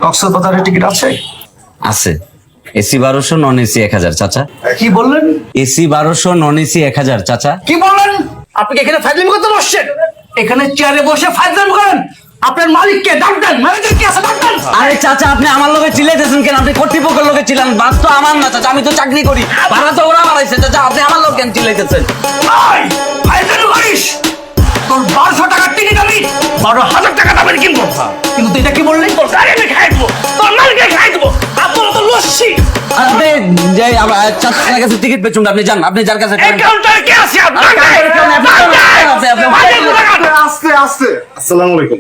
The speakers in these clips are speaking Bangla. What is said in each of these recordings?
কক্সবাজারের টিকিট আছে? আছে। এসি 1200, নন এসি 1000 চাচা। কি বললেন? এসি 1200, নন এসি 1000 চাচা। কি বললেন? আপনি কি এখানে ফাইজলামি করতে বসছেন? এখানে চেয়ারে বসে ফাইজলামি করেন? আপনার মালিককে ডাক দেন, ম্যানেজার কি আছে ডাক দেন। আরে চাচা, আপনি আমার লগে চিল্লাইতেছেন কেন? আপনি কর্তৃপক্ষের লগে চিল্লান, বাস তো আমার না চাচা, আমি তো চাকরি করি, ভাড়া তো ওরা বাড়াইছে চাচা, আপনি আমার লগে কেন চিল্লাইতেছেন? ভাই ফাইজলামি করিস? তোর 1200 টাকার টিকিট আমি 12,000 টাকা দামের কিনবো, কিন্তু তুই এটা কি বললি? তোর গাড়ি আমি খাই দেবো, তোর মালিককে খাই দেবো, আপনারা তো লস্যি। আপনি যে চাচার কাছে টিকিট পেছুন, আপনি যান, আপনি যার কাছে কাউন্টারে কে আছে? আস্তে আস্তে। আসসালামু আলাইকুম।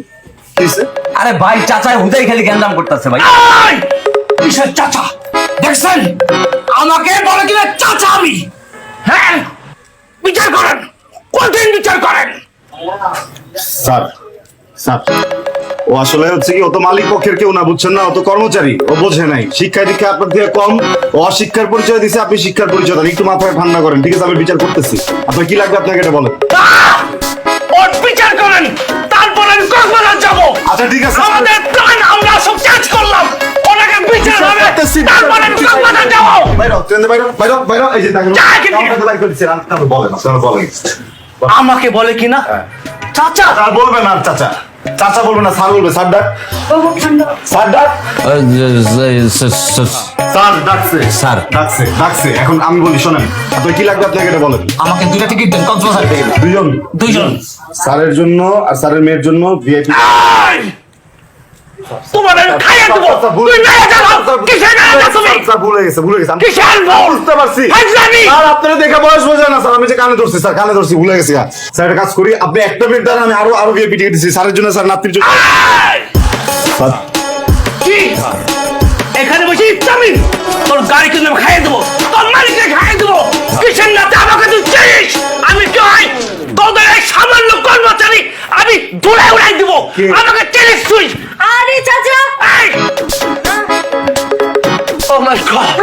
কি হইছে? আরে ভাই, চাচা হুদাই খালি গ্যান্দাম করতেছে ভাই। কিসের চাচা? দেখছেন আমাকে বলে কিনা চাচা আমি? হ্যাঁ, বিচার করেন, কঠিন বিচার করেন। স্যার স্যার, ও আসলে হচ্ছে কি, ও তো মালিক পক্ষের কেউ না, বুঝছেন না, ও তো কর্মচারী, ও বোঝে নাই। শিক্ষা দীক্ষা আপনার থেকে কম, ও অশিক্ষার পরিচয় দিছে, আপনি শিক্ষার পরিচয় দেন। একটু মাথায় ঠান্ডা করেন, ঠিক আছে? আমি বিচার করতেছি। আপনার কি লাগবে আপনাকে এটা বলেন। ওর বিচার করেন, তারপর আমি কক্সবাজার যাবো। আচ্ছা ঠিক আছে। আমাদের প্ল্যান আমরা সব চেঞ্জ করলাম, ওনাকে বিচার হবে, করতেছি। তারপর আমি কক্সবাজার যাবো। বাইরে ট্রেন বাইরে বাইরে বাইরে, এই যে দেখেন যা এখান থেকে। কাউন্টারে লাইক করেছেন, আপনি বলেন, আপনারা বলেন। আমাকে বলে কিনা চাচা? আর বলবেন না চাচা, চাচা বলবেন না, স্যার বলবে। স্যার ডাক, স্যার ডাক, স্যার ডাকছে, স্যার। ডাকছে ডাকছে। এখন আমি বলি, শোনেন, আপনার কি লাগবে আপনাকে এটা বলেন। আমাকে দুইটা টিকিট দেন কক্সবাজার থেকে। দুইজন। স্যারের জন্য আর স্যারের মেয়ের জন্য ভিআইপি। তোমার আমি খাইয়ে দেবো। তুই নিয়ে যাও। কিসের নিয়ে যাও তুমি? স্যার ভুলে গেছে, ভুলে গেছে। কিসের ভুল? বুঝতে পারছি। ফাইজলামি। স্যার আপনারা দেখে বয়স বোঝে না স্যার, আমি যে কানে ধরছি স্যার, কানে ধরছি, ভুলে গেছি। স্যার একটা কাজ করি, আপনি একটা মিনিট দাঁড়ান, আমি আরো ভিআইপি টিকিট দিচ্ছি স্যারের জন্য, স্যার নাতির জন্য। স্যার কি এখানে বসে ইফতামি? তোর গাড়ি কিন্তু আমি খাইয়ে দেবো, তোর মালিককে খাইয়ে দেবো। কিসের নাতে আমাকে তুই চিনিস? আমি কি হয় তোদের এই সামান্য কর্মচারী আমি ধুলে উড়াই দেবো? আমাকে চিনিস তুই? আরে চাচা, ও মাই গড।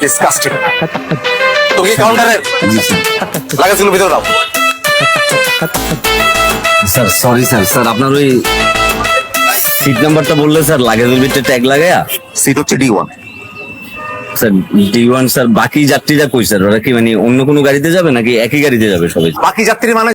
ডিসকাস্টিং। তুমি কি কাউন্টারে লাগাছিল ভিতরে দাও। স্যার সরি স্যার, স্যার আপনার ওই সিট নাম্বারটা বললে স্যার, লাগেজের ভিতরে ট্যাগ লাগায়া। সিট হচ্ছে D1। Sir D1 sir. বাকি যাত্রীরা কই স্যার? ওরা কি মানে অন্য কোনো গাড়িতে যাবে নাকি একই গাড়িতে যাবে সবাই? বাকি যাত্রী মানে